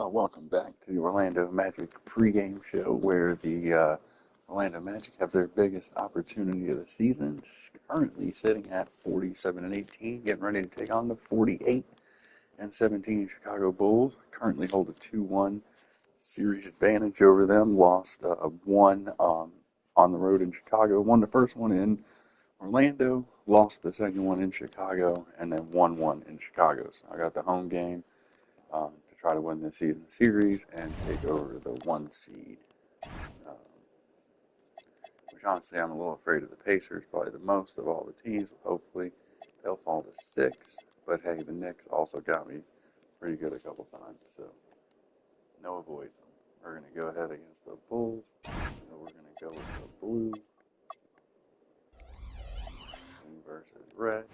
Welcome back to the Orlando Magic pregame show, where the Orlando Magic have their biggest opportunity of the season, currently sitting at 47-18, getting ready to take on the 48-17 Chicago Bulls. Currently hold a 2-1 series advantage over them. Lost one on the road in Chicago, won the first one in Orlando, lost the second one in Chicago, and then won one in Chicago. So I got the home game to try to win this season series and take over the 1 seed. Which honestly, I'm a little afraid of the Pacers, probably the most of all the teams. Hopefully, they'll fall to 6. But hey, the Knicks also got me pretty good a couple times, so no avoid them. We're going to go ahead against the Bulls. So we're going to go with the blue. Versus red.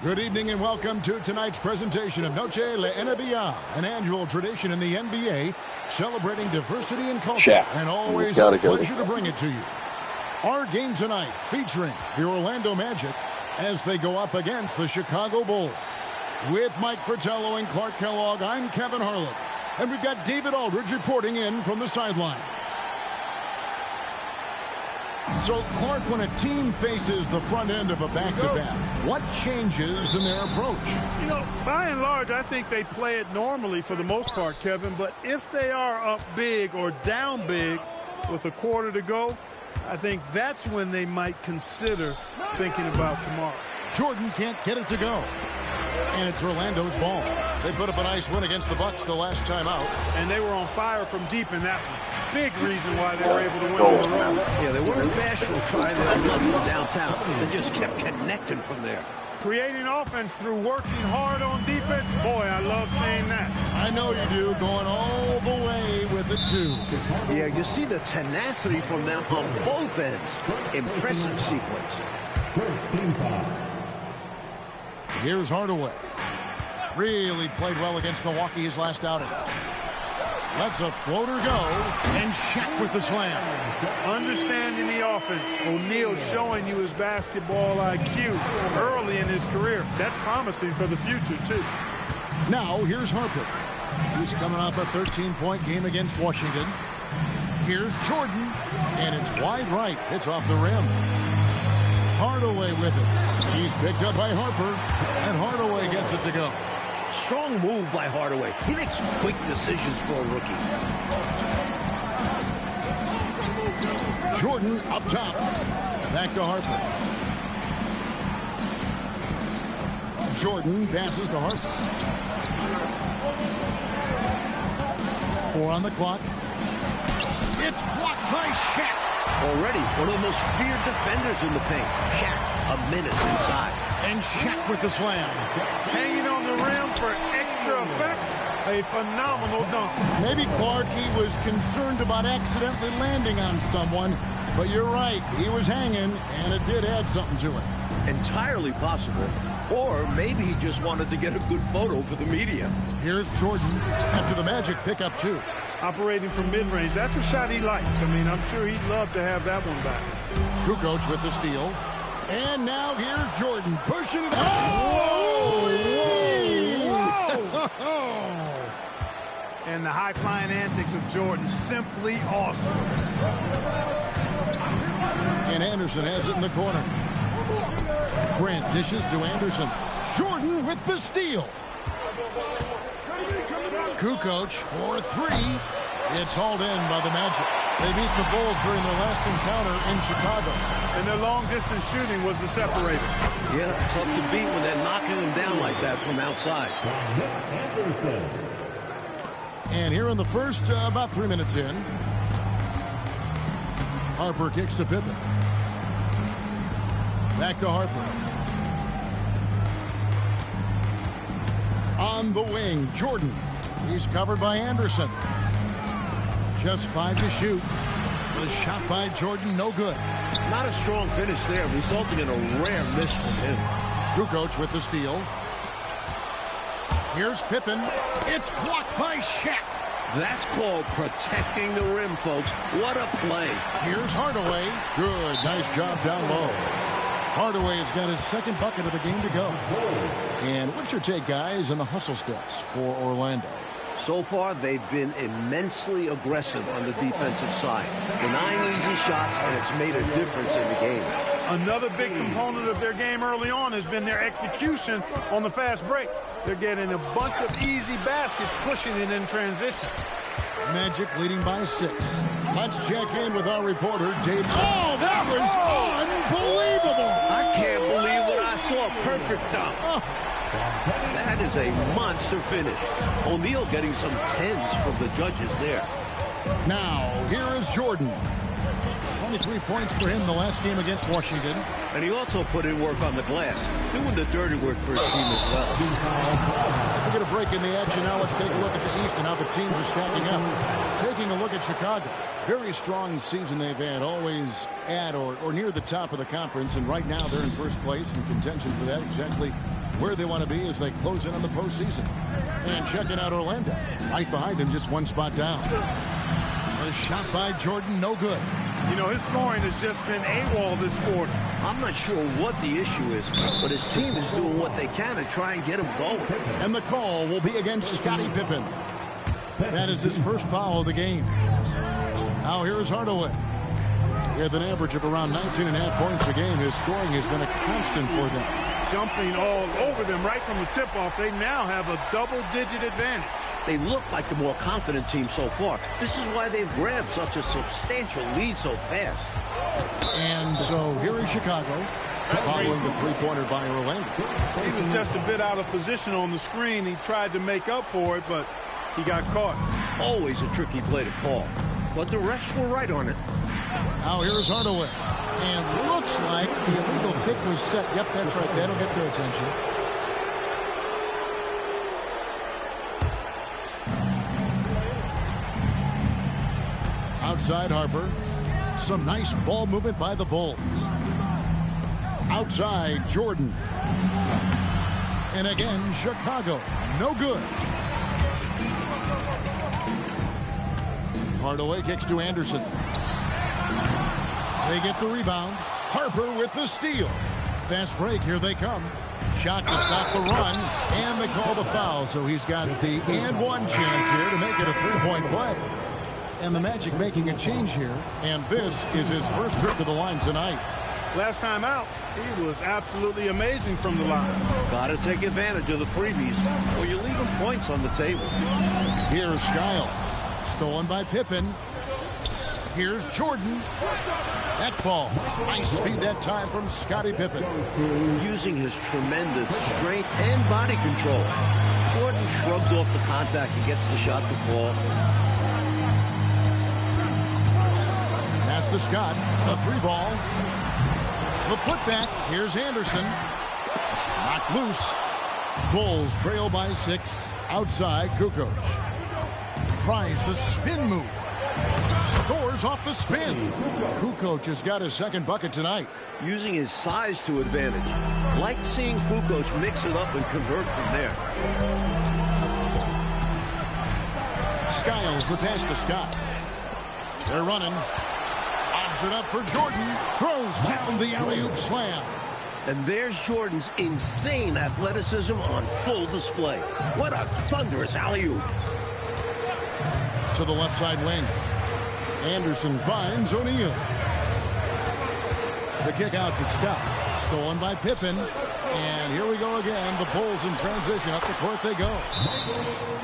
Good evening and welcome to tonight's presentation of Noche La NBA, an annual tradition in the NBA celebrating diversity and culture, and always a pleasure to bring it to you. Our game tonight featuring the Orlando Magic as they go up against the Chicago Bulls. With Mike Fratello and Clark Kellogg, I'm Kevin Harlan, and we've got David Aldridge reporting in from the sideline. So, Clark, when a team faces the front end of a back-to-back, what changes in their approach? You know, by and large, I think they play it normally for the most part, Kevin. But if they are up big or down big with a quarter to go, I think that's when they might consider thinking about tomorrow. Jordan can't get it to go. And it's Orlando's ball. They put up a nice win against the Bucks the last time out. And they were on fire from deep in that one. Big reason why they were able to win on the road. Yeah, they weren't bashful trying that look from downtown. They just kept connecting from there. Creating offense through working hard on defense. Boy, I love seeing that. I know you do, going all the way with it, too. Yeah, you see the tenacity from them on both ends. Impressive sequence. Here's Hardaway. Really played well against Milwaukee his last outing. Lets a floater go, and Shaq with the slam. Understanding the offense. O'Neal showing you his basketball IQ early in his career. That's promising for the future, too. Now, here's Harper. He's coming off a 13-point game against Washington. Here's Jordan, and it's wide right. It's off the rim. Hardaway with it. He's picked up by Harper, and Hardaway gets it to go. Strong move by Hardaway. He makes quick decisions for a rookie. Jordan up top. Back to Harper. Jordan passes to Harper. 4 on the clock. It's blocked by Shaq. Already one of the most feared defenders in the paint. Shaq, a minute inside. And Shaq with the slam. Hanging on the rim for extra effect. A phenomenal dunk. Maybe Clark, he was concerned about accidentally landing on someone, but you're right, he was hanging, and it did add something to it. Entirely possible. Or maybe he just wanted to get a good photo for the media. Here's Jordan after the Magic pick up 2. Operating from mid-range, that's a shot he likes. I mean, I'm sure he'd love to have that one back. Kukoc with the steal. And now here's Jordan pushing it. Whoa! And the high-flying antics of Jordan, simply awesome. And Anderson has it in the corner. Grant dishes to Anderson. Jordan with the steal. Kukoc for 3. It's hauled in by the Magic. They beat the Bulls during their last encounter in Chicago. And their long-distance shooting was the separator. Yeah, tough to beat when they're knocking them down like that from outside. And here in the first, about 3 minutes in, Harper kicks to Pippen. Back to Harper. On the wing, Jordan. He's covered by Anderson. Just 5 to shoot. The shot by Jordan, no good. Not a strong finish there, resulting in a rare miss from him. Kukoc with the steal. Here's Pippen. It's blocked by Shaq. That's called protecting the rim, folks. What a play. Here's Hardaway. Good. Nice job down low. Hardaway has got his second bucket of the game to go. And what's your take, guys, on the hustle stats for Orlando? So far, they've been immensely aggressive on the defensive side. Denying easy shots, and it's made a difference in the game. Another big component of their game early on has been their execution on the fast break. They're getting a bunch of easy baskets, pushing it in transition. Magic leading by 6. Let's check in with our reporter, James. Oh, that was unbelievable! I can't believe what I saw. Perfect dunk. Oh. That is a monster finish. O'Neal getting some 10s from the judges there. Now, here is Jordan. 23 points for him the last game against Washington. And he also put in work on the glass, doing the dirty work for his team as well. As we get a break in the action now, let's take a look at the East and how the teams are stacking up. Taking a look at Chicago. Very strong season they've had, always at or near the top of the conference. And right now they're in first place in contention for that, exactly where they want to be as they close in on the postseason. And checking out Orlando. Right behind him, just one spot down. A shot by Jordan, no good. You know, his scoring has just been AWOL this quarter. I'm not sure what the issue is, but his team is doing what they can to try and get him going. And the call will be against Scottie Pippen. That is his first foul of the game. Now here is Hardaway. With an average of around 19.5 points a game, his scoring has been a constant for them. Jumping all over them right from the tip-off, they now have a double-digit advantage. They look like the more confident team so far. This is why they've grabbed such a substantial lead so fast. And so here is Chicago, following the three-pointer by Orlando. He was just a bit out of position on the screen. He tried to make up for it, but he got caught. Always a tricky play to call, but the refs were right on it. Now here's Hardaway. And looks like the illegal kick was set. Yep, that's right. That'll get their attention. Outside Harper. Some nice ball movement by the Bulls. Outside Jordan. And again, Chicago. No good. Hardaway kicks to Anderson. They get the rebound. Harper with the steal. Fast break. Here they come. Shot to stop the run. And they call the foul. So he's got the and one chance here to make it a three-point play. And the Magic making a change here. And this is his first trip to the line tonight. Last time out, he was absolutely amazing from the line. Got to take advantage of the freebies, or you're leaving points on the table. Here's Skiles. Stolen by Pippen. Here's Jordan. That falls. Nice feed that time from Scottie Pippen. Using his tremendous strength and body control. Jordan shrugs off the contact and gets the shot to fall. Pass to Scott. The three ball. The putback. Here's Anderson. Knocked loose. Bulls trail by 6. Outside Kukoc. Tries the spin move. Scores off the spin. Kukoc has got his second bucket tonight. Using his size to advantage. Like seeing Kukoc mix it up and convert from there. Skiles the pass to Scott. They're running. Lobs it up for Jordan. Throws down the alley-oop slam. And there's Jordan's insane athleticism on full display. What a thunderous alley-oop. To the left side wing. Anderson finds O'Neal. The kick out to Scott. Stolen by Pippen. And here we go again. The Bulls in transition. Up the court they go.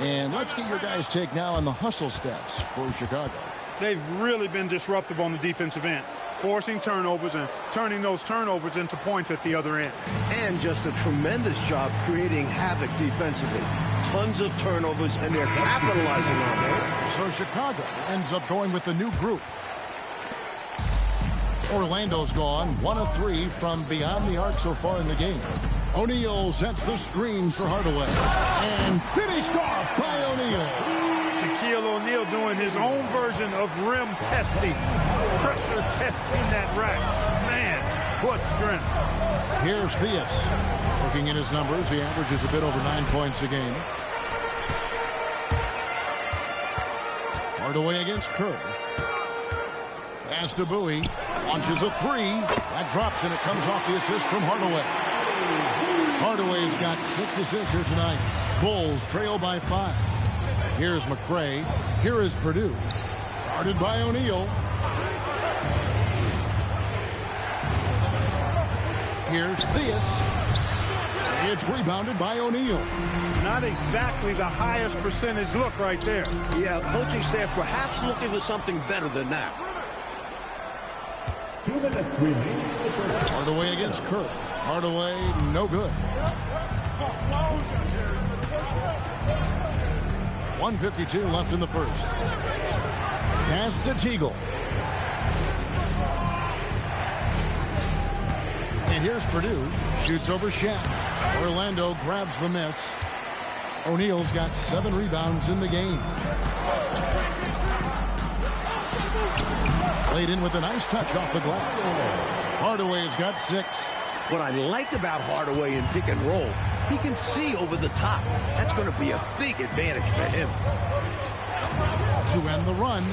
And let's get your guys' take now on the hustle stats for Chicago. They've really been disruptive on the defensive end, forcing turnovers and turning those turnovers into points at the other end. And just a tremendous job creating havoc defensively. Tons of turnovers, and they're capitalizing on that. So Chicago ends up going with the new group. Orlando's gone 1 of 3 from beyond the arc so far in the game. O'Neal sets the screen for Hardaway. And finished off by O'Neal. Shaquille O'Neal doing his own version of rim testing. Pressure testing that rack. Man, what strength. Here's Theus. Looking at his numbers, he averages a bit over 9 points a game. Hardaway against Kerr. Pass to Bowie. Launches a three. That drops, and it comes off the assist from Hardaway. Hardaway's got 6 assists here tonight. Bulls trail by 5. Here's McRae. Here is Purdue. Guarded by O'Neal. Here's Theus. It's rebounded by O'Neal. Not exactly the highest percentage look right there. Yeah, coaching staff perhaps looking for something better than that. 2 minutes remaining. Hardaway against Kerr. Hardaway, no good. 1:52 left in the first. Pass to Teagle. And here's Purdue. Shoots over Shaq. Orlando grabs the miss. O'Neal's got 7 rebounds in the game. Played in with a nice touch off the glass. Hardaway's got 6. What I like about Hardaway in pick and roll, he can see over the top. That's going to be a big advantage for him. To end the run.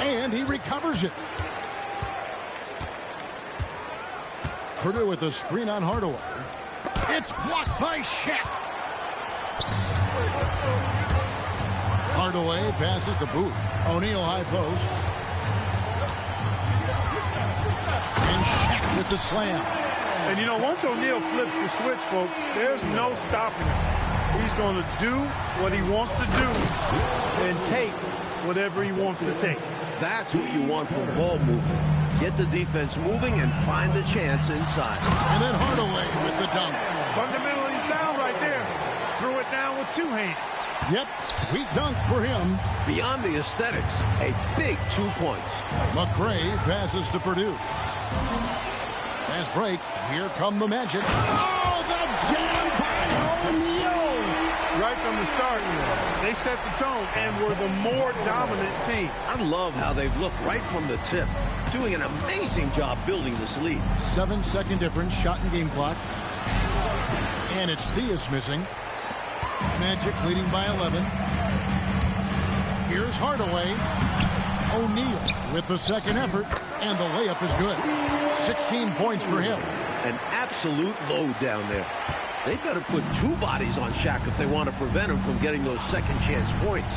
And he recovers it. Purdue with a screen on Hardaway. It's blocked by Shaq. Hardaway passes to Bowie. O'Neal high post. And Shaq with the slam. And, you know, once O'Neal flips the switch, folks, there's no stopping him. He's going to do what he wants to do and take whatever he wants to take. That's what you want from ball movement. Get the defense moving and find a chance inside. And then Hardaway with the dunk. Fundamentally sound right there. Threw it down with 2 hands. Yep, sweet dunk for him. Beyond the aesthetics, a big 2 points. McRae passes to Purdue. Fast break. Here come the Magic. Oh, the jam by O'Neal. Right from the start, they set the tone and were the more dominant team. I love how they've looked right from the tip. Doing an amazing job building this lead. 7-second difference, shot and game clock. And it's Theus missing. Magic leading by 11. Here's Hardaway. O'Neal with the second effort, and the layup is good. 16 points for him. An absolute load down there. They better put 2 bodies on Shaq if they want to prevent him from getting those second chance points.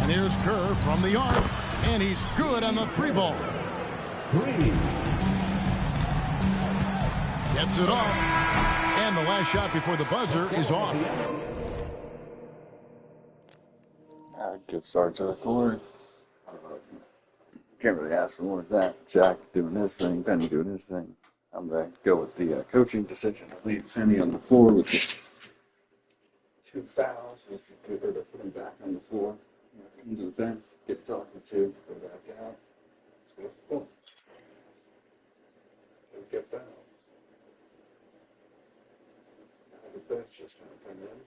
And here's Kerr from the arc, and he's good on the 3-ball. 3. Gets it off. And the last shot before the buzzer is off. Good start to the quarter. Can't really ask for more than that. Jack doing his thing, Penny doing his thing. I'm going to go with the coaching decision. Leave Penny on the floor with the 2 fouls. Just to get her to put him back on the floor. Come to the bench, get talking to, go back out. Cool. Get fouls. Now the bench just going to come in.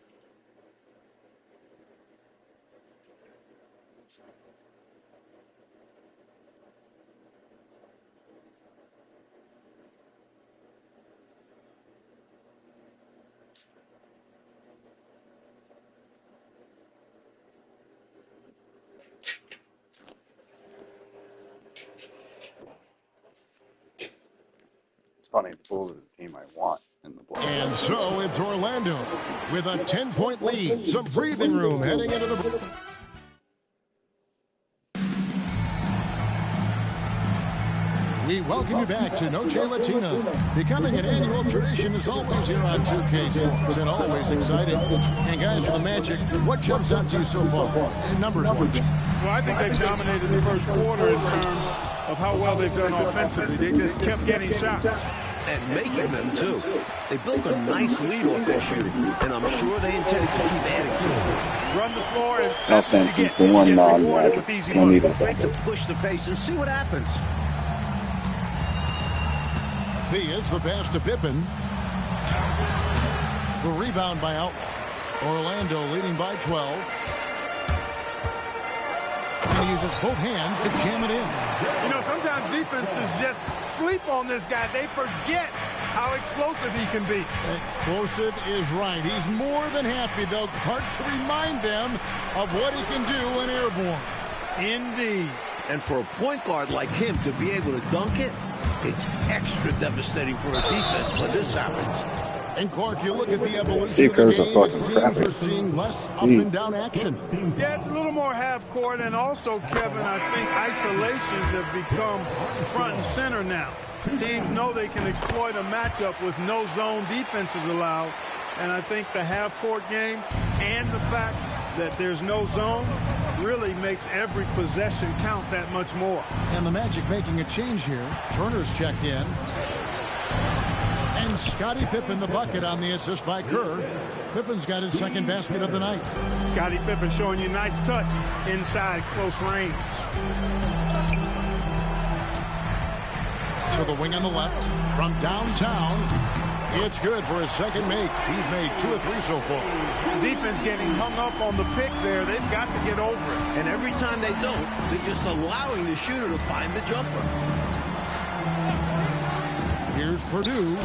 Funny, the Bulls are the team I want in the playoffs. And so it's Orlando with a 10-point lead. Some breathing room heading into the... We welcome you back to Noche Latina. Becoming an annual tradition is always here on 2K Sports and always exciting. And guys, for the Magic, what jumps out to you so far? Numbers-wise. Well, I think they've dominated the first quarter in terms of how well they've done offensively. They just kept getting shots. And making them, too. They built a nice lead off their shooting, and I'm sure they intend to keep adding to it. Run the floor and I'll send since the one non-Magic. We'll need it. Great to push the pace and see what happens. Theus, the pass to Pippen. The rebound by Outlaw. Orlando leading by 12. And he uses both hands to jam it in. You know, sometimes defenses just sleep on this guy. They forget how explosive he can be. Explosive is right. He's more than happy, though, Clark, to remind them of what he can do when airborne. Indeed. And for a point guard like him to be able to dunk it, it's extra devastating for a defense when this happens. And Clark, you look at the evolution Steve of the Kerr's a game, fucking it seems traffic. we're seeing less up and down action. Yeah, it's a little more half court, and also, Kevin, I think isolations have become front and center now. Teams know they can exploit a matchup with no zone defenses allowed, and I think the half court game and the fact that there's no zone really makes every possession count that much more. And the Magic making a change here. Turner's checked in. And Scottie Pippen the bucket on the assist by Kerr. Pippen's got his second basket of the night. Scottie Pippen showing you nice touch inside close range. To the wing on the left from downtown. It's good for his second make. He's made 2 or 3 so far. Defense getting hung up on the pick there. They've got to get over it. And every time they don't, they're just allowing the shooter to find the jumper. Here's Purdue.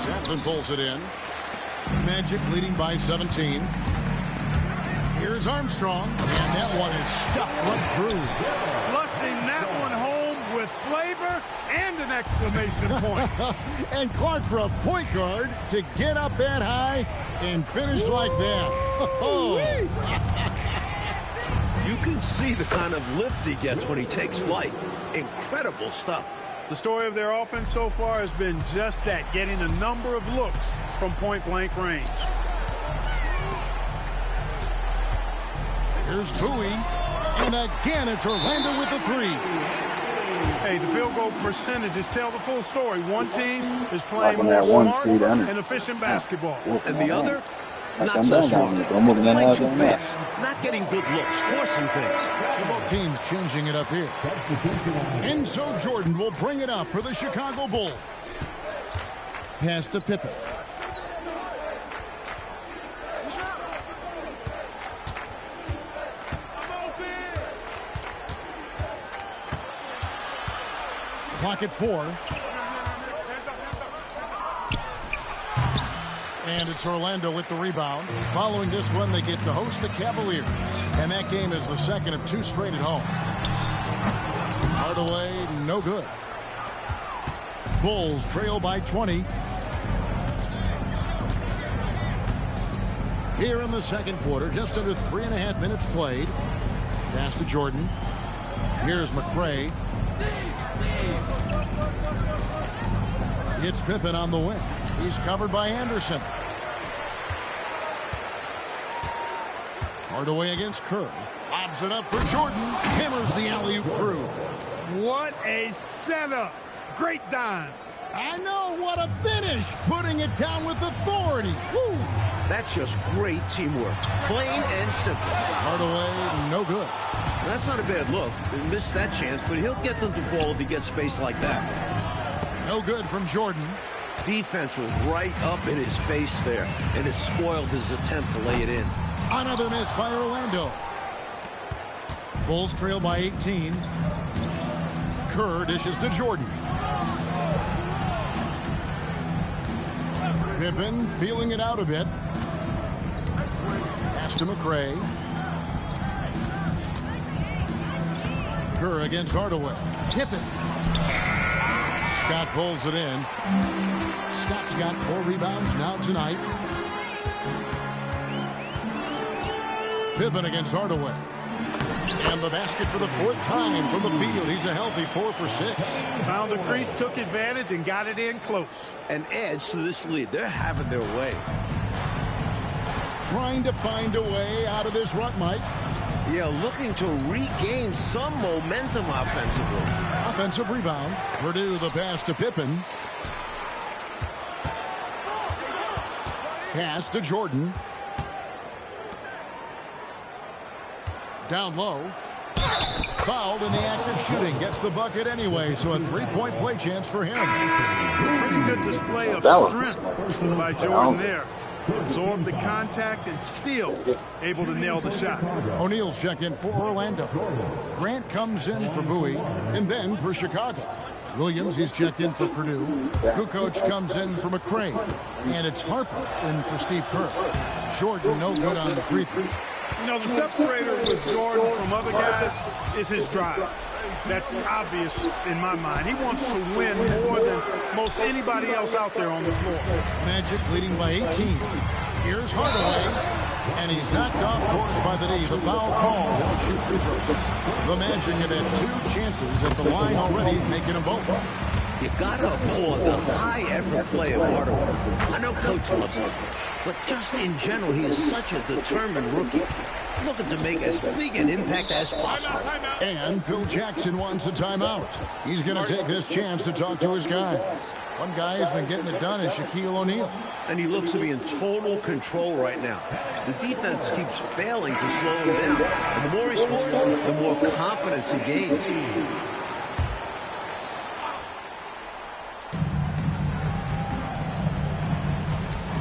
Sampson pulls it in. Magic leading by 17. Here's Armstrong. And that one is stuffed right through. Flushing that one home with flavor and an exclamation point. And Clark, for a point guard to get up that high and finish like that. You can see the kind of lift he gets when he takes flight. Incredible stuff. The story of their offense so far has been just that, getting a number of looks from point-blank range. Here's Bowie. And again, it's Orlando with the 3. Hey, the field goal percentages tell the full story. One team is playing Like more one smart seed under. and efficient basketball. And the other, Like not I'm so down, smart. I'm moving in Playing out too on that. fast. Not getting good looks, forcing things. So both teams changing it up here. And so Jordan will bring it up for the Chicago Bulls. Pass to Pippen. Clock at 4. And it's Orlando with the rebound. Following this one, they get to host the Cavaliers. And that game is the second of 2 straight at home. Hardaway, no good. Bulls trail by 20. Here in the second quarter, just under 3.5 minutes played. Pass to Jordan. Here's McRae. It's Pippen on the wing. He's covered by Anderson. Hardaway against Kerr. Lobs it up for Jordan. Hammers the alley-oop through. What a setup. Great dime. I know, what a finish. Putting it down with authority. Woo. That's just great teamwork. Plain and simple. Hardaway, no good. That's not a bad look. They missed that chance, but he'll get them to fall if he gets space like that. No good from Jordan. Defense was right up in his face there, and it spoiled his attempt to lay it in. Another miss by Orlando. Bulls trail by 18. Kerr dishes to Jordan. Pippen feeling it out a bit. Pass to McRae. Kerr against Hardaway. Pippen. Scott pulls it in. Scott's got 4 rebounds now tonight. Pippen against Hardaway. And the basket for the 4th time from the field. He's a healthy 4 for 6. Found the crease, took advantage, and got it in close. An edge to this lead. They're having their way. Trying to find a way out of this rut, Mike. Yeah, looking to regain some momentum offensively. Offensive rebound. Purdue the pass to Pippen. Pass to Jordan. Down low. Fouled in the act of shooting. Gets the bucket anyway, so a 3-point play chance for him. Pretty good display of That was the strength by Jordan there. Absorbed the contact and still able to nail the shot. O'Neal's checked in for Orlando. Grant comes in for Bowie, and then for Chicago. Williams, he's checked in for Purdue. Kukoc comes in for McRae. And it's Harper in for Steve Kerr. Jordan, no good on the free throw. You know, the separator with Jordan from other guys is his drive. That's obvious in my mind. He wants to win more than most anybody else out there on the floor. Magic leading by 18. Here's Hardaway, and he's knocked off course by the D. The foul call. He'll shoot free throws. The Magic have had 2 chances at the line already, making them both. You gotta applaud the high-effort play of Hardaway. I know Coach loves him, but just in general, he is such a determined rookie, looking to make as big an impact as possible. And Phil Jackson wants a timeout. He's going to take this chance to talk to his guys. One guy who's been getting it done is Shaquille O'Neal. And he looks to be in total control right now. The defense keeps failing to slow him down. And the more he scores, the more confidence he gains.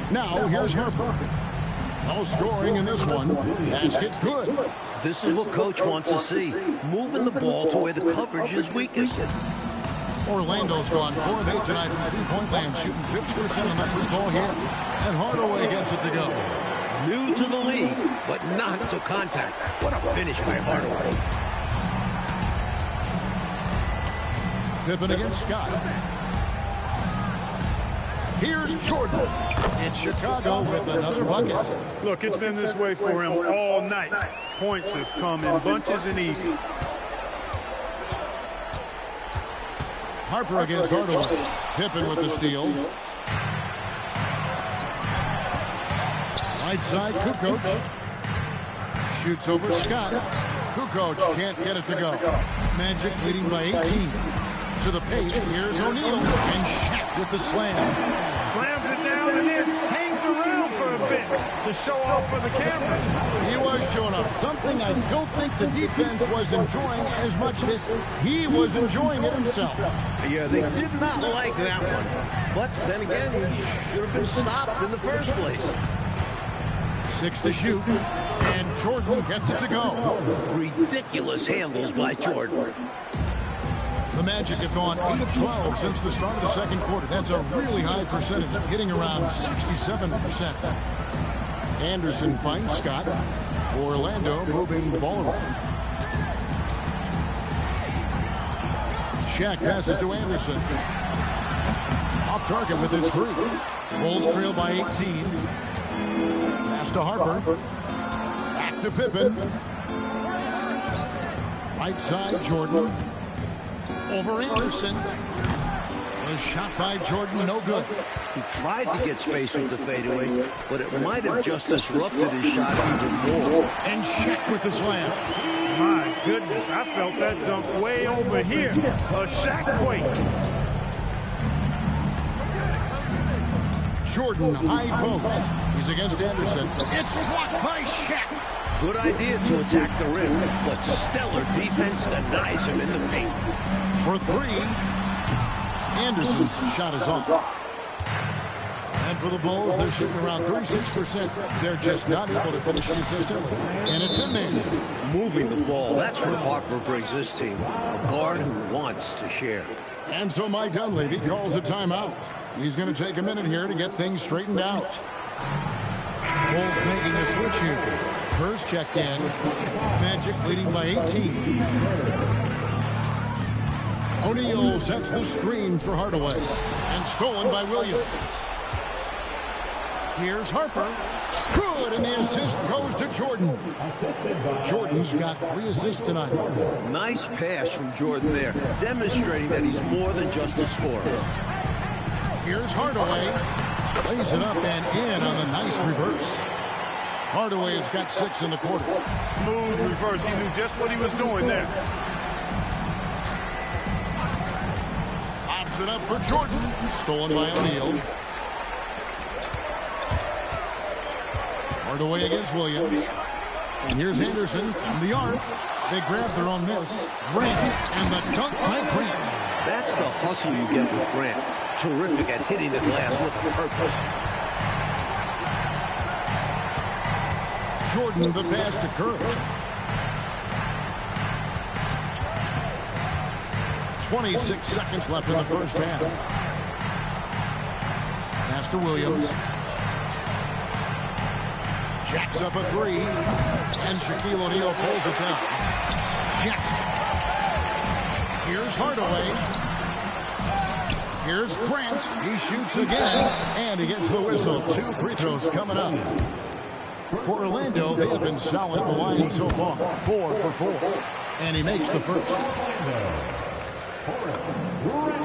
Now, here's Harper. No scoring in this one. Basket good. This is what Coach wants to see. Moving the ball to where the coverage is weakest. Orlando's gone 4 of 8 tonight from three-point land, shooting 50% on the free ball here. And Hardaway gets it to go. New to the league, but not to contact. What a finish by Hardaway. Pippen against Scott. Here's Jordan. And Chicago with another bucket. Look, it's been this way for him all night. Points have come in bunches and easy. Harper against Hardaway. Pippen with the steal. Right side, Kukoc. Shoots over Scott. Kukoc can't get it to go. Magic leading by 18. To the paint, here's O'Neal. And Shaq with the slam. Slams it down and then hangs around for a bit to show off for the cameras. He was showing off something I don't think the defense was enjoying as much as he was enjoying it himself. Yeah, they did not like that one. But then again, he should have been stopped in the first place. 6 to shoot, and Jordan gets it to go. Ridiculous handles by Jordan. The Magic have gone 8 of 12 since the start of the second quarter. That's a really high percentage, hitting around 67%. Anderson finds Scott. Orlando moving the ball around. Shaq passes to Anderson. Off target with his 3. Bulls trail by 18. Pass to Harper. Back to Pippen. Right side, Jordan. Over Anderson. Was shot by Jordan, no good. He tried to get space with the fadeaway, but it might have just disrupted his shot even more. And Shaq with the slam. My goodness, I felt that dunk way over here. A Shaq quake. Jordan, high post. He's against Anderson. It's blocked by Shaq. Good idea to attack the rim, but stellar defense denies him in the paint. For 3, Anderson's shot is off. And for the Bulls, they're shooting around 36%. They're just not able to finish consistently. And it's in there. Moving the ball, that's what Harper brings this team. A guard who wants to share. And so Mike Dunleavy calls a timeout. He's going to take a minute here to get things straightened out. Bulls making a switch here. First checked in. Magic leading by 18. O'Neal sets the screen for Hardaway. And stolen by Williams. Here's Harper. Good, and the assist goes to Jordan. Jordan's got 3 assists tonight. Nice pass from Jordan there, demonstrating that he's more than just a scorer. Here's Hardaway. Lays it up and in on the nice reverse. Hardaway has got 6 in the quarter. Smooth reverse. He knew just what he was doing there. Pops it up for Jordan. Stolen by O'Neal. Hardaway against Williams. And here's Anderson from the arc. They grab their own miss. Grant, and the dunk by Grant. That's the hustle you get with Grant. Terrific at hitting the glass with purpose. Jordan, the pass to Curry. 26 seconds left in the first half. Pass to Williams. Jacks up a three. And Shaquille O'Neal pulls it down. Jackson. Here's Hardaway. Here's Grant. He shoots again. And he gets the whistle. 2 free throws coming up. For Orlando, they have been solid at the line so far. 4 for 4. And he makes the first.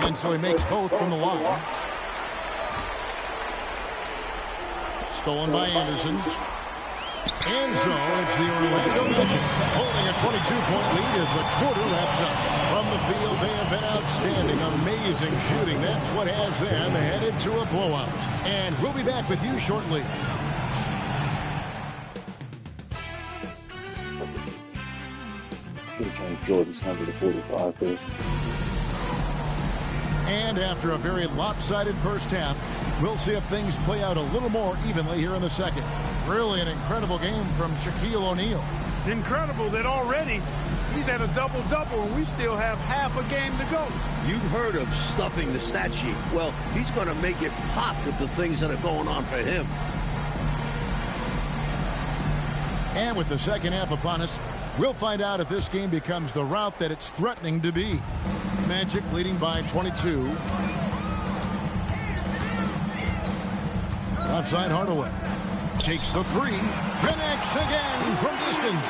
And so he makes both from the line. Stolen by Anderson. And so it's the Orlando Magic holding a 22-point lead as the quarter wraps up. From the field, they have been outstanding. Amazing shooting. That's what has them headed to a blowout. And we'll be back with you shortly. Should have changed Jordan's number to 45, please. And after a very lopsided first half, we'll see if things play out a little more evenly here in the second. Really an incredible game from Shaquille O'Neal. Incredible that already he's at a double-double and we still have half a game to go. You've heard of stuffing the stat sheet. Well, he's going to make it pop with the things that are going on for him. And with the second half upon us, we'll find out if this game becomes the route that it's threatening to be. Magic leading by 22. Left side Hardaway. Takes the three. Connects again from distance.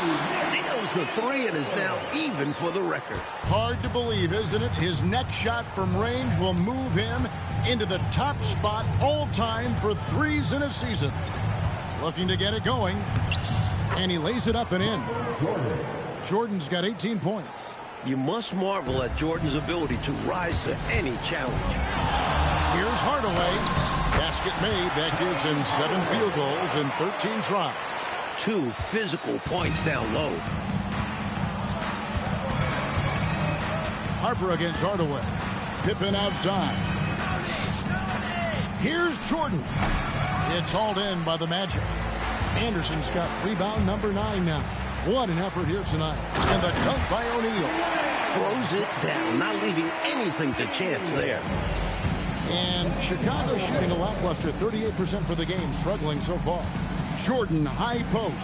Nails the three and is now even for the record. Hard to believe, isn't it? His next shot from range will move him into the top spot all time for threes in a season. Looking to get it going. And he lays it up and in. Jordan's got 18 points. You must marvel at Jordan's ability to rise to any challenge. Here's Hardaway. Basket made. That gives him 7 field goals and 13 tries. 2 physical points down low. Harper against Hardaway. Pippen outside. Here's Jordan. It's hauled in by the Magic. Anderson's got rebound number 9 now. What an effort here tonight. And the dunk by O'Neal. Throws it down, not leaving anything to chance there. And Chicago shooting a lackluster 38% for the game, struggling so far. Jordan, high post.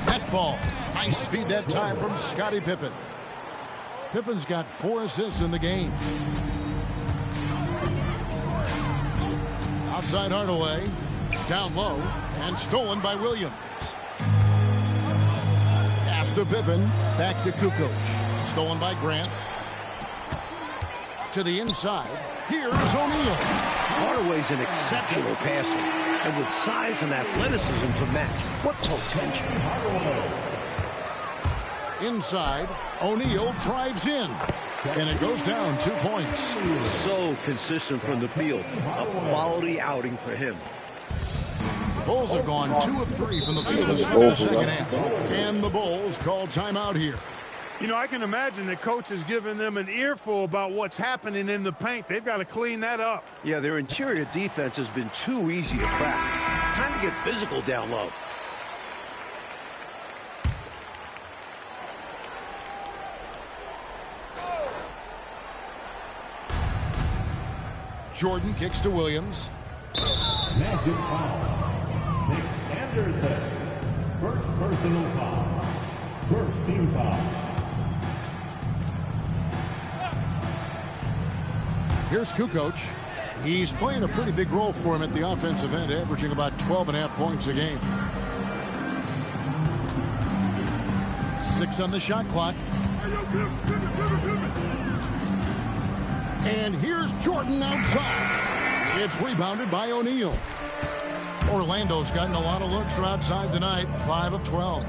That falls. Nice feed that time from Scottie Pippen. Pippen's got 4 assists in the game. Outside Hardaway. Down low. And stolen by Williams. Pass to Pippen. Back to Kukoc. Stolen by Grant. To the inside. Here's O'Neal. Hardaway's an exceptional passer. And with size and athleticism to match. What potential. Inside. O'Neal drives in. And it goes down 2 points. So consistent from the field. A quality outing for him. Bulls have gone 2 of 3 from the field to start the second half. And the Bulls call timeout here. You know, I can imagine the coach is giving them an earful about what's happening in the paint. They've got to clean that up. Yeah, their interior defense has been too easy to crack. Time to get physical down low. Jordan kicks to Williams. Magic foul. Nick Anderson. First personal foul. First team foul. Here's Kukoc. He's playing a pretty big role for him at the offensive end, averaging about 12.5 points a game. 6 on the shot clock. And here's Jordan outside. It's rebounded by O'Neal. Orlando's gotten a lot of looks from outside tonight, 5 of 12.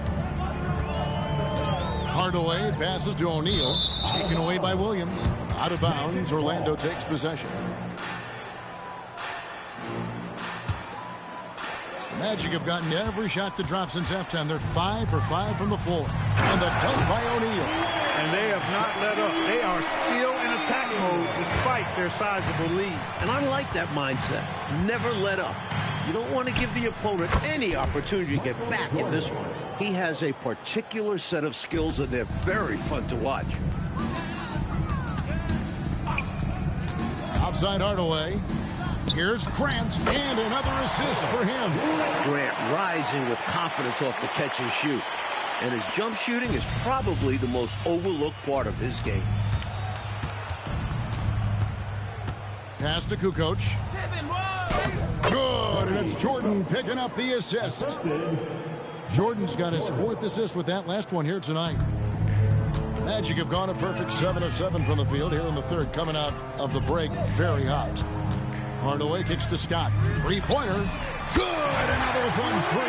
Hardaway passes to O'Neal, taken away by Williams. Out of bounds, Orlando takes possession. The Magic have gotten every shot that dropped since halftime. They're 5 for 5 from the floor. And the dunk by O'Neal. And they have not let up. They are still in attack mode despite their sizable lead. And I like that mindset. Never let up. You don't want to give the opponent any opportunity to get back in this one. He has a particular set of skills and they're very fun to watch. Outside Hardaway. Here's Grant, and another assist for him. Grant rising with confidence off the catch and shoot. And his jump shooting is probably the most overlooked part of his game. Pass to Kukoc. Good, and it's Jordan picking up the assist. Jordan's got his 4th assist with that last one here tonight. Magic have gone a perfect 7 of 7 from the field here in the 3rd, coming out of the break very hot. Hardaway kicks to Scott. 3-pointer. Good, another from 3.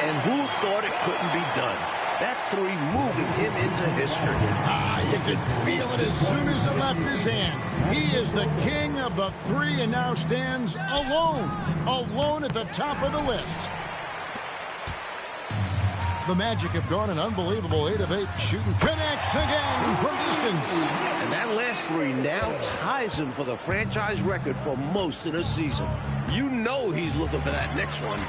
And who thought it couldn't be done? That 3 moving him into history. You could feel it as soon as it left his hand. He is the king of the 3 and now stands alone at the top of the list. The Magic have gone an unbelievable 8 of 8 shooting. Connects again from distance. And that last 3 now ties him for the franchise record for most in a season. You know he's looking for that next one.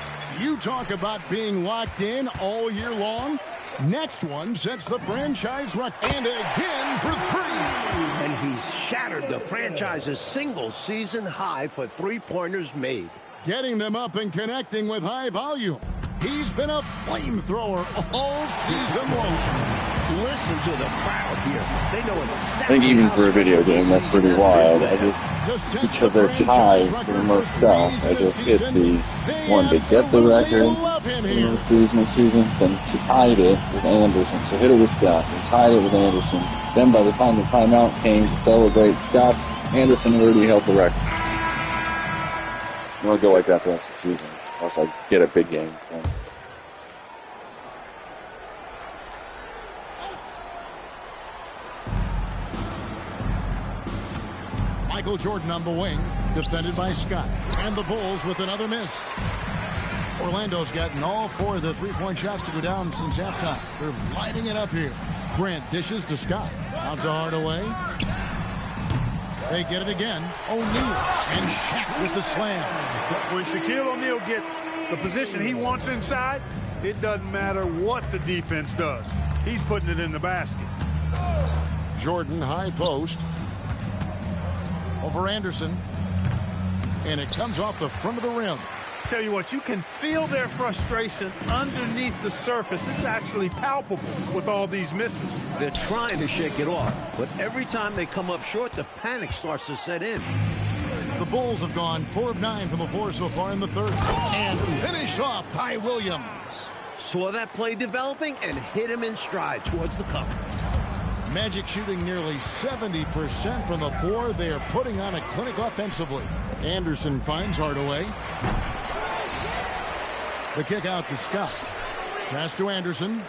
You talk about being locked in all year long. Next one sets the franchise record. And again for 3. And he's shattered the franchise's single-season high for 3-pointers made. Getting them up and connecting with high volume. He's been a flamethrower all season long. Listen to the crowd here. They know exactly. I think even for a video game, that's pretty wild. Because they're tied for the most fouls. I just hit the one to get the record in this season, then tied it with Anderson. So hit it with Scott, and tied it with Anderson. Then by the time the timeout came to celebrate Scott's, Anderson already held the record. I'm going to go like that the rest of the season, unless I get a big game. Michael Jordan on the wing, defended by Scott. And the Bulls with another miss. Orlando's gotten all 4 of the 3-point shots to go down since halftime. They're lighting it up here. Grant dishes to Scott. Out to Hardaway. They get it again. O'Neal and Shaq with the slam. When Shaquille O'Neal gets the position he wants inside, it doesn't matter what the defense does. He's putting it in the basket. Jordan high post. Over Anderson. And it comes off the front of the rim. Tell you what, you can feel their frustration underneath the surface. It's actually palpable with all these misses. They're trying to shake it off, but every time they come up short, the panic starts to set in. The Bulls have gone 4 of 9 from the floor so far in the 3rd. And finished off by Williams. Saw that play developing and hit him in stride towards the cup. Magic shooting nearly 70% from the floor. They are putting on a clinic offensively. Anderson finds Hardaway. The kick out to Scott. Pass to Anderson.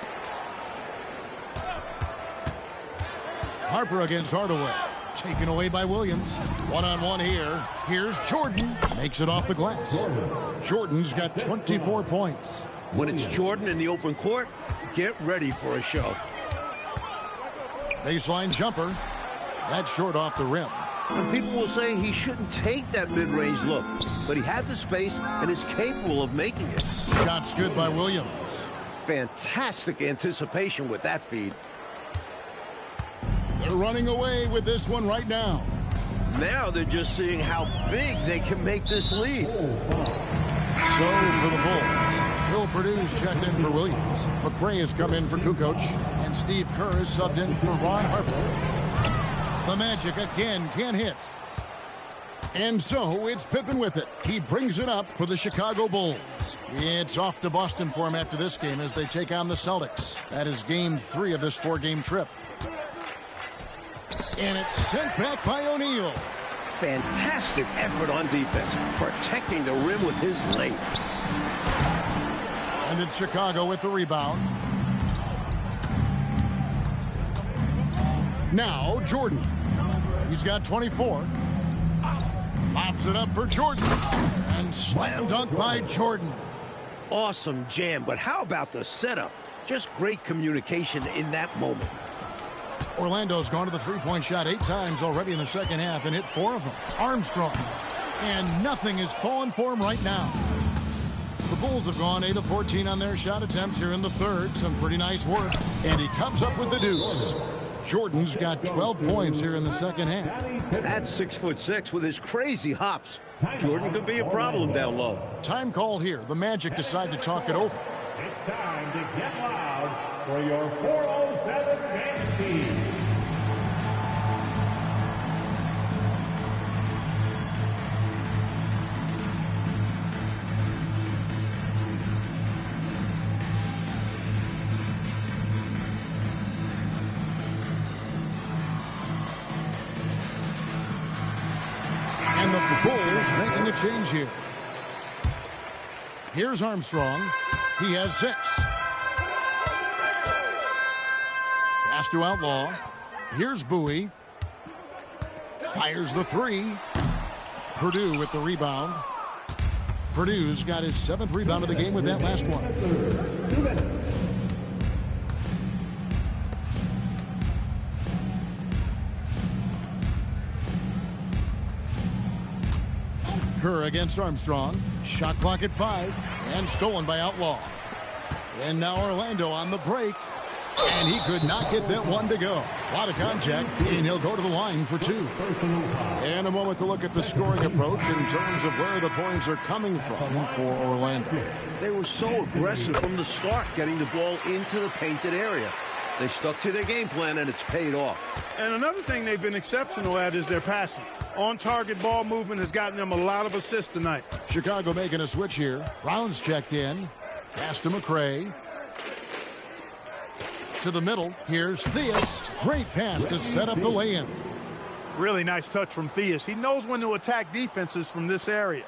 Harper against Hardaway. Taken away by Williams. One-on-one here. Here's Jordan. Makes it off the glass. Jordan's got 24 points. When it's Jordan in the open court, get ready for a show. Baseline jumper. That's short off the rim. And people will say he shouldn't take that mid-range look, but he had the space and is capable of making it. Shot's good by Williams. Fantastic anticipation with that feed. They're running away with this one right now. Now they're just seeing how big they can make this lead. So for the Bulls, Bill Purdue's checked in for Williams. McRae has come in for Kukoc, and Steve Kerr is subbed in for Ron Harper. The Magic again can't hit. And so it's Pippen with it. He brings it up for the Chicago Bulls. It's off to Boston for him after this game as they take on the Celtics. That is game 3 of this 4-game trip. And it's sent back by O'Neal. Fantastic effort on defense, protecting the rim with his length. And it's Chicago with the rebound. Now Jordan. He's got 24. Pops it up for Jordan. And slam dunk by Jordan. Awesome jam, but how about the setup? Just great communication in that moment. Orlando's gone to the 3-point shot 8 times already in the second half and hit 4 of them. Armstrong. And nothing is falling for him right now. The Bulls have gone 8 of 14 on their shot attempts here in the 3rd. Some pretty nice work. And he comes up with the deuce. Jordan's got 12 points here in the second half. That's 6'6" with his crazy hops. Jordan could be a problem down low. Time call here. The Magic decide to talk it over. It's time to get loud for your 407 man team. And the Bulls making a change here. Here's Armstrong. He has 6. Pass to Outlaw. Here's Bowie. Fires the 3. Purdue with the rebound. Purdue's got his 7th rebound of the game with that last one. Kerr against Armstrong. Shot clock at 5 and stolen by Outlaw. And now Orlando on the break. And he could not get that one to go. A lot of contact, and he'll go to the line for 2. And a moment to look at the scoring approach in terms of where the points are coming from for Orlando. They were so aggressive from the start, getting the ball into the painted area. They stuck to their game plan, and it's paid off. And another thing they've been exceptional at is their passing. On-target ball movement has gotten them a lot of assists tonight. Chicago making a switch here. Brown's checked in. Pass to McRae. To the middle. Here's Theus. Great pass to set up the lay-in. Really nice touch from Theus. He knows when to attack defenses from this area.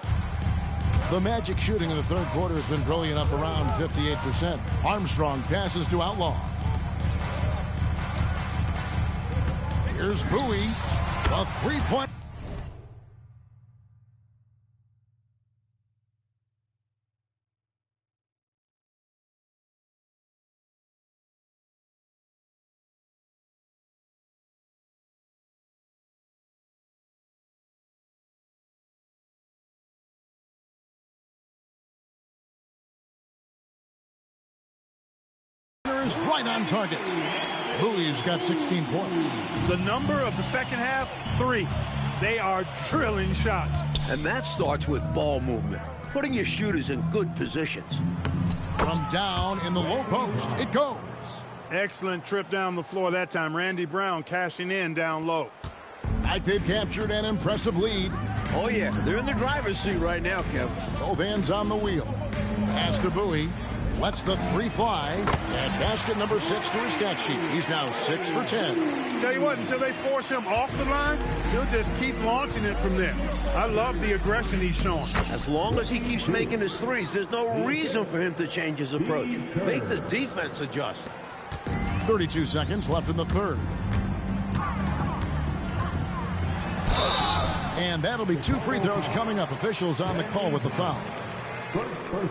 The Magic shooting in the third quarter has been brilliant, up around 58%. Armstrong passes to Outlaw. Here's Bowie. A 3-point. Is right on target. Bowie's got 16 points. The number of the second half, 3. They are drilling shots. And that starts with ball movement, putting your shooters in good positions. From down in the low post, it goes. Excellent trip down the floor that time. Randy Brown cashing in down low. Like they've captured an impressive lead. Oh, yeah, they're in the driver's seat right now, Kevin. Both hands on the wheel. Pass to Bowie. Lets the 3 fly. And basket number 6 to his stat sheet. He's now 6 for 10. Tell you what, until they force him off the line, he'll just keep launching it from there. I love the aggression he's showing. As long as he keeps making his threes, there's no reason for him to change his approach. Make the defense adjust. 32 seconds left in the third. And that'll be 2 free throws coming up. Officials on the call with the foul.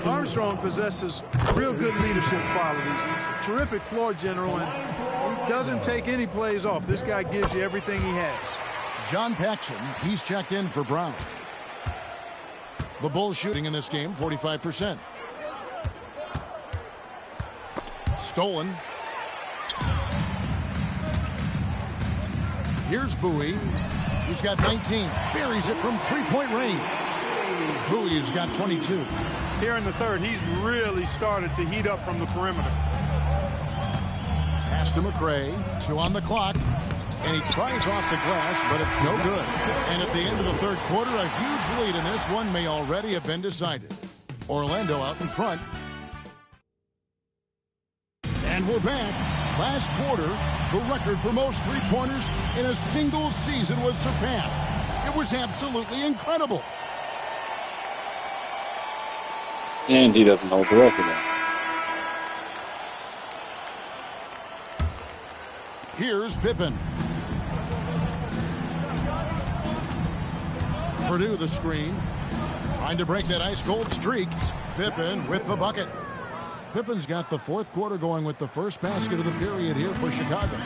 Armstrong possesses real good leadership qualities. Terrific floor general, and he doesn't take any plays off. This guy gives you everything he has. John Paxson, he's checked in for Brown. The Bulls shooting in this game, 45%. Stolen. Here's Bowie. He's got 19. Buries it from 3-point range. Bowie's got 22. Here in the third, he's really started to heat up from the perimeter. Pass to McRae. 2 on the clock. And he tries off the glass, but it's no good. And at the end of the third quarter, a huge lead, and this one may already have been decided. Orlando out in front. And we're back. Last quarter, the record for most three-pointers in a single season was surpassed. It was absolutely incredible. And he doesn't hold the record now. Here's Pippen. Purdue the screen. Trying to break that ice-cold streak. Pippen with the bucket. Pippen's got the fourth quarter going with the first basket of the period here for Chicago.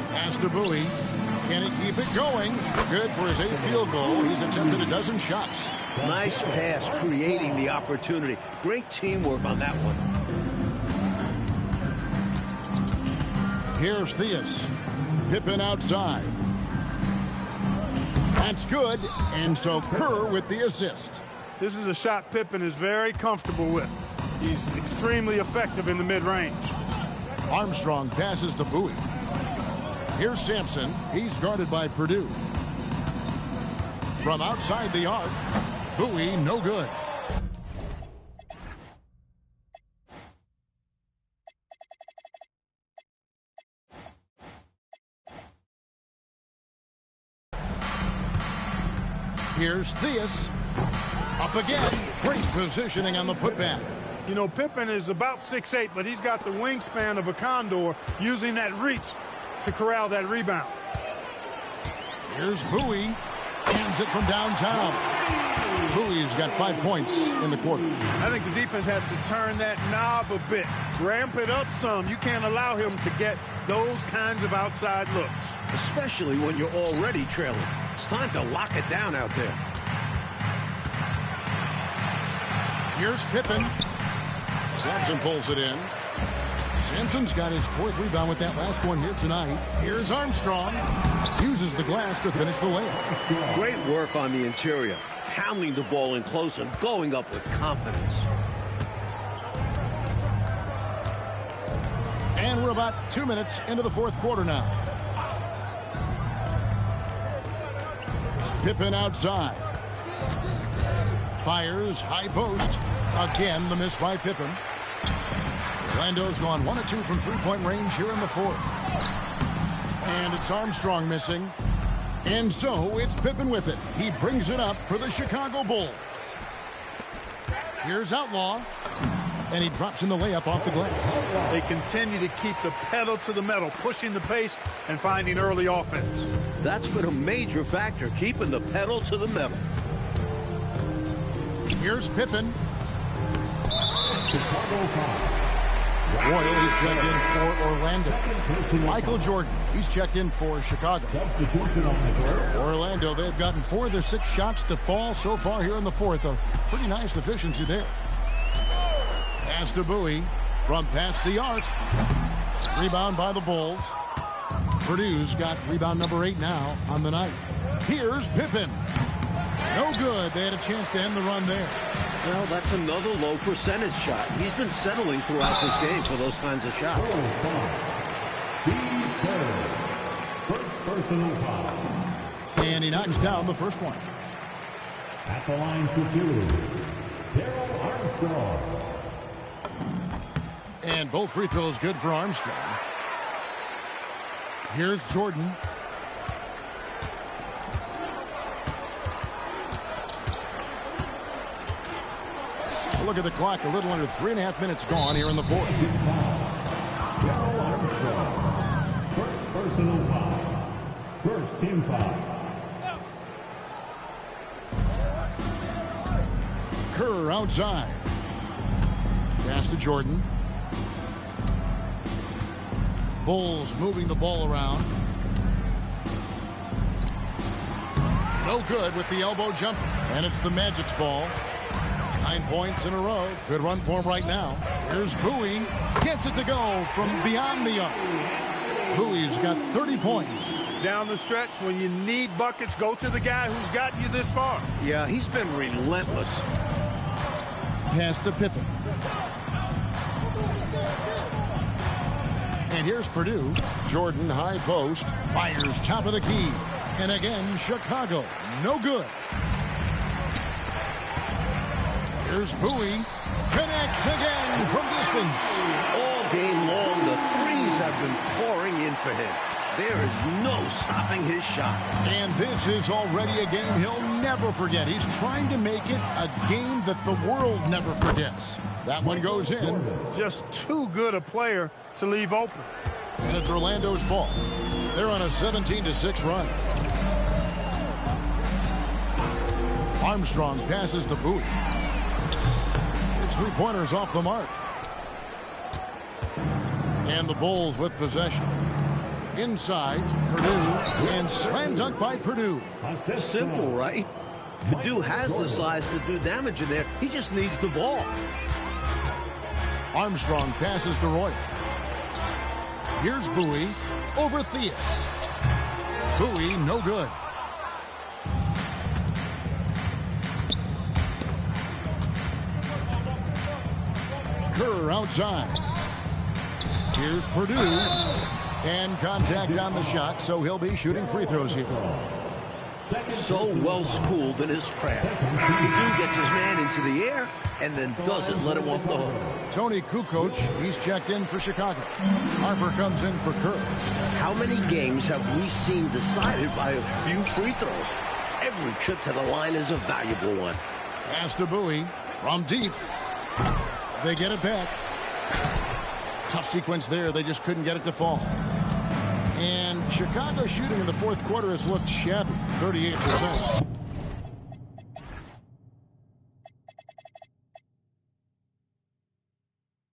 Pass to Bowie. Can he keep it going? Good for his 8th field goal. He's attempted a dozen shots. Nice pass, creating the opportunity. Great teamwork on that one. Here's Theus. Pippen outside. That's good. And so Kerr with the assist. This is a shot Pippen is very comfortable with. He's extremely effective in the mid-range. Armstrong passes to Bowie. Here's Sampson. He's guarded by Purdue. From outside the arc, Bowie no good. Here's Theus. Up again. Great positioning on the putback. You know, Pippen is about 6'8", but he's got the wingspan of a condor, using that reach to corral that rebound. Here's Bowie. Hands it from downtown. Bowie's got 5 points in the quarter. I think the defense has to turn that knob a bit. Ramp it up some. You can't allow him to get those kinds of outside looks. Especially when you're already trailing. It's time to lock it down out there. Here's Pippen. Sampson pulls it in. Sampson's got his 4th rebound with that last one here tonight. Here's Armstrong. Uses the glass to finish the layup. Great work on the interior. Pounding the ball in close and going up with confidence. And we're about 2 minutes into the 4th quarter now. Pippen outside. Fires high post. Again, the miss by Pippen. Orlando's gone 1 of 2 from three-point range here in the 4th. And it's Armstrong missing. And so it's Pippen with it. He brings it up for the Chicago Bulls. Here's Outlaw. And he drops in the layup off the glass. They continue to keep the pedal to the metal, pushing the pace and finding early offense. That's been a major factor, keeping the pedal to the metal. Here's Pippen. Royal, he's checked in for Orlando. Michael Jordan, he's checked in for Chicago. Orlando, they've gotten 4 of their 6 shots to fall so far here in the 4th. A pretty nice efficiency there. Pass to Bowie from past the arc. Rebound by the Bulls. Purdue's got rebound number 8 now on the night. Here's Pippen. No good. They had a chance to end the run there. Well, that's another low percentage shot. He's been settling throughout this game for those kinds of shots. First personal foul. And he knocks down the first one. At the line for 2, Darryl Armstrong. And both free throws good for Armstrong. Here's Jordan. Look at the clock. A little under 3.5 minutes gone here in the 4th. Darryl Armstrong. First personal foul. First team foul. Kerr outside. Pass to Jordan. Bulls moving the ball around. No good with the elbow jumper. And it's the Magic's ball. 9 points in a row. Good run for him right now. Here's Bowie. Gets it to go from beyond the arc. Bowie's got 30 points. Down the stretch, when you need buckets, go to the guy who's gotten you this far. Yeah, he's been relentless. Pass to Pippen. And here's Purdue. Jordan high post. Fires top of the key. And again, Chicago. No good. Here's Bowie. Connects again from distance. All game long, the threes have been pouring in for him. There is no stopping his shot. And this is already a game he'll never forget. He's trying to make it a game that the world never forgets. That one goes in. Just too good a player to leave open. And it's Orlando's ball. They're on a 17-6 run. Armstrong passes to Bowie. His three-pointers off the mark. And the Bulls with possession. Inside, Purdue, and slam dunk by Purdue. Simple, right? Purdue has the size to do damage in there. He just needs the ball. Armstrong passes to Roy. Here's Bowie over Theus. Bowie, no good. Kerr outside. Here's Purdue. And contact on the shot, so he'll be shooting free throws here. So well schooled in his craft. The dude gets his man into the air and then doesn't let him off the hook. Tony Kukoc, he's checked in for Chicago. Harper comes in for Kerr. How many games have we seen decided by a few free throws? Every trip to the line is a valuable one. Pass to Bowie from deep. They get it back. Tough sequence there. They just couldn't get it to fall. And Chicago shooting in the fourth quarter has looked shabby, 38%.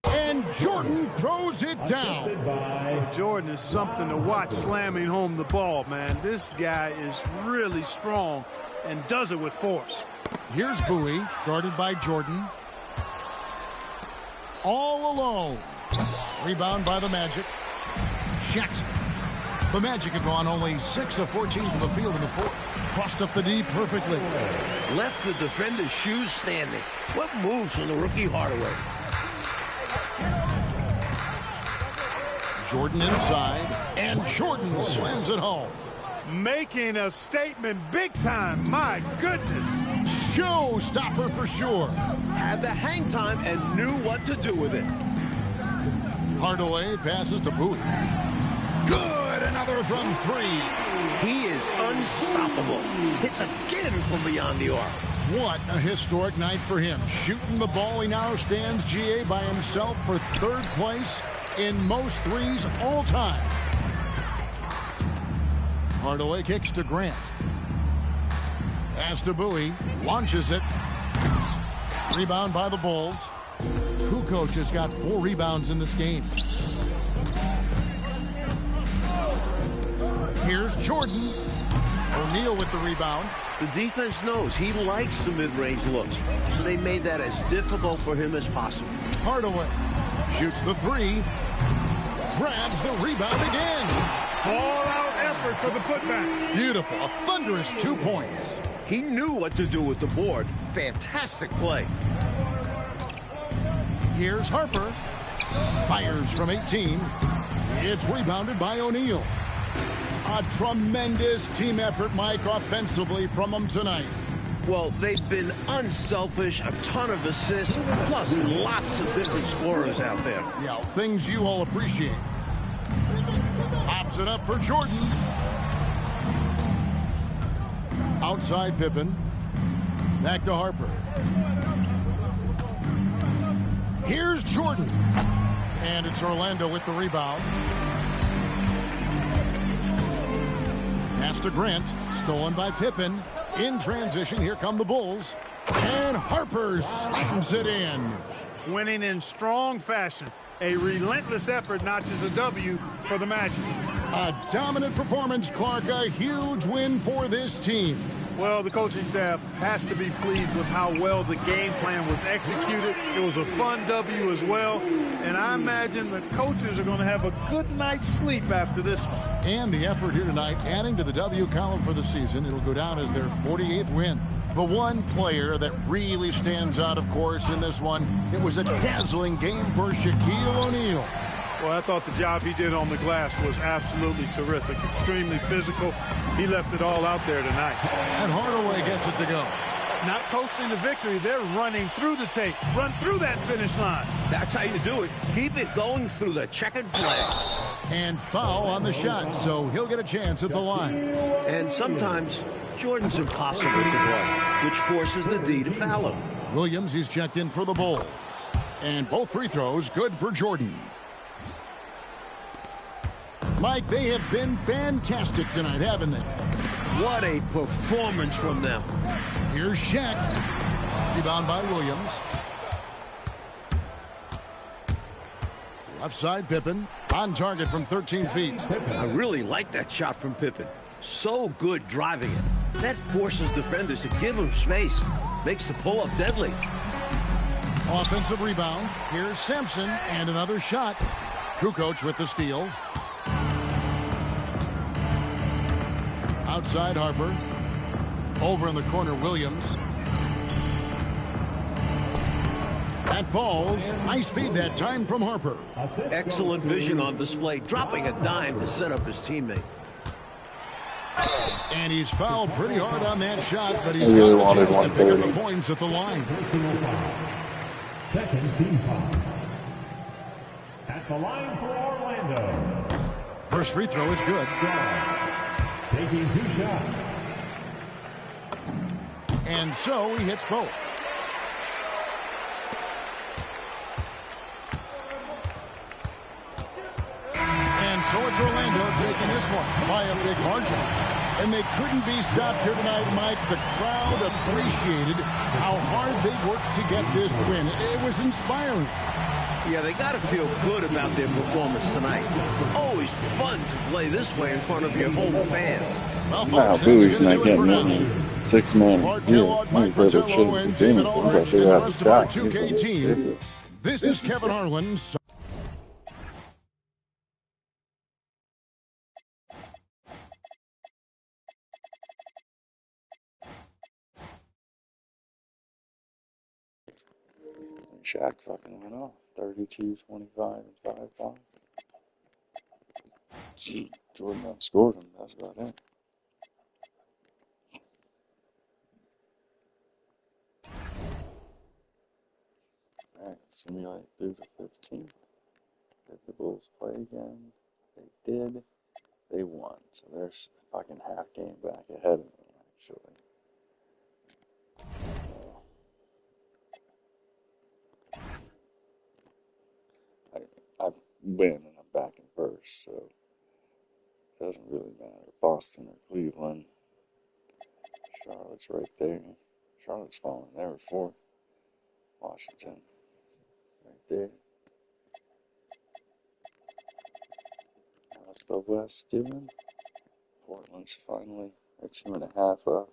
And Jordan throws it down. Jordan is something to watch slamming home the ball, man. This guy is really strong and does it with force. Here's Bowie, guarded by Jordan. All alone. Rebound by the Magic. Jackson. The Magic have gone only 6 of 14 from the field in the fourth. Crossed up the D perfectly. Left the defender's shoes standing. What moves from the rookie Hardaway? Jordan inside, and Jordan slams it home. Making a statement big time. My goodness. Showstopper for sure. Had the hang time and knew what to do with it. Hardaway passes to Bowie. Good, another from three. He is unstoppable. Hits again from beyond the arc. What a historic night for him. Shooting the ball, he now stands GA by himself for third place in most threes all time. Hardaway kicks to Grant. Pass to Bowie. Launches it. Rebound by the Bulls. Kukoc has got 4 rebounds in this game. Here's Jordan. O'Neal with the rebound. The defense knows he likes the mid-range looks, so they made that as difficult for him as possible. Hardaway shoots the 3. Grabs the rebound again. All-out effort for the putback. Beautiful. A thunderous 2 points. He knew what to do with the board. Fantastic play. Here's Harper. Fires from 18. It's rebounded by O'Neal. A tremendous team effort, Mike, offensively from them tonight. Well, they've been unselfish, a ton of assists, plus lots of different scorers out there. Yeah, things you all appreciate. Pops it up for Jordan. Outside Pippen. Back to Harper. Here's Jordan. And it's Orlando with the rebound. Pass to Grant. Stolen by Pippen. In transition, here come the Bulls. And Harper slams it in. Winning in strong fashion. A relentless effort notches a W for the Magic. A dominant performance, Clark. A huge win for this team. Well, the coaching staff has to be pleased with how well the game plan was executed. It was a fun W as well. And I imagine the coaches are going to have a good night's sleep after this one. And the effort here tonight, adding to the W column for the season. It'll go down as their 48th win. The one player that really stands out, of course, in this one, it was a dazzling game for Shaquille O'Neal. Well, I thought the job he did on the glass was absolutely terrific. Extremely physical. He left it all out there tonight. And Hardaway gets it to go. Not coasting to victory. They're running through the tape. Run through that finish line. That's how you do it. Keep it going through the checkered flag. And foul on the shot, so he'll get a chance at the line. And sometimes Jordan's impossible to guard, which forces the D to foul him. Williams, he's checked in for the Bulls. And both free throws good for Jordan. Mike, they have been fantastic tonight, haven't they? What a performance from them. Here's Shaq. Rebound by Williams. Left side, Pippen. On target from 13 feet. I really like that shot from Pippen. So good driving it. That forces defenders to give him space. Makes the pull-up deadly. Offensive rebound. Here's Sampson. And another shot. Kukoc with the steal. Outside Harper. Over in the corner, Williams. That falls. Nice feed that time from Harper. Excellent vision on display, dropping a dime to set up his teammate. And he's fouled pretty hard on that shot, but he's got the chance to pick up the points at the line. Second team foul. At the line for Orlando. First free throw is good. Taking 2 shots. And so he hits both. And so it's Orlando taking this one by a big margin. And they couldn't be stopped here tonight, Mike. The crowd appreciated how hard they worked to get this win. It was inspiring. Yeah, they got to feel good about their performance tonight. Always fun to play this way in front of your home fans. Well, Wow, Bowie's not getting any 6 men here. My brother should have been once I should have a shot. This is Kevin Harlan. Shaq fucking went off. 32, 25, and 5 points. Gee, Jordan outscored him. That's about it. Alright, simulate through the 15th. Did the Bulls play again? They did. They won. So they're fucking half game back ahead of me, actually. I win and I'm back in first, so it doesn't really matter. Boston or Cleveland. Charlotte's right there. Charlotte's falling. They were 4th. Washington. Right there. How's the West doing? Portland's finally, they're 2.5 up.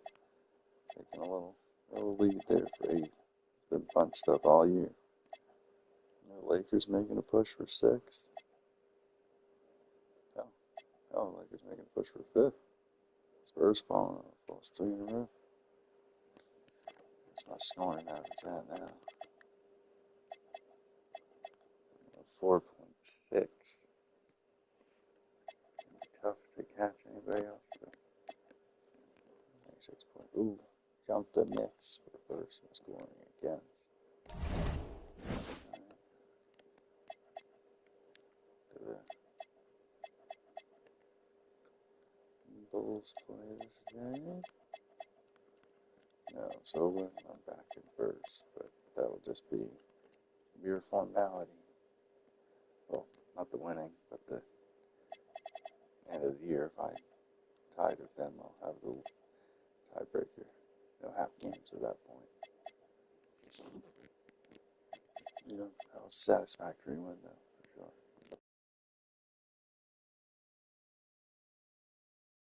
Taking a little lead there for 8th. Been bunched up all year. The Lakers making a push for 6th. Lakers making a push for 5th. Spurs falling off. Lost 3 in a row. What's my scoring average at now? 4.6. Tough to catch anybody else. But 6 point. Ooh, jumped the Knicks for first in scoring against. Bulls play this game. No, so I'm back in first, but that'll just be mere formality. Well, not the winning, but the end of the year. If I tied with them, I'll have the tiebreaker. No half games at that point. That was a satisfactory win, though, for sure.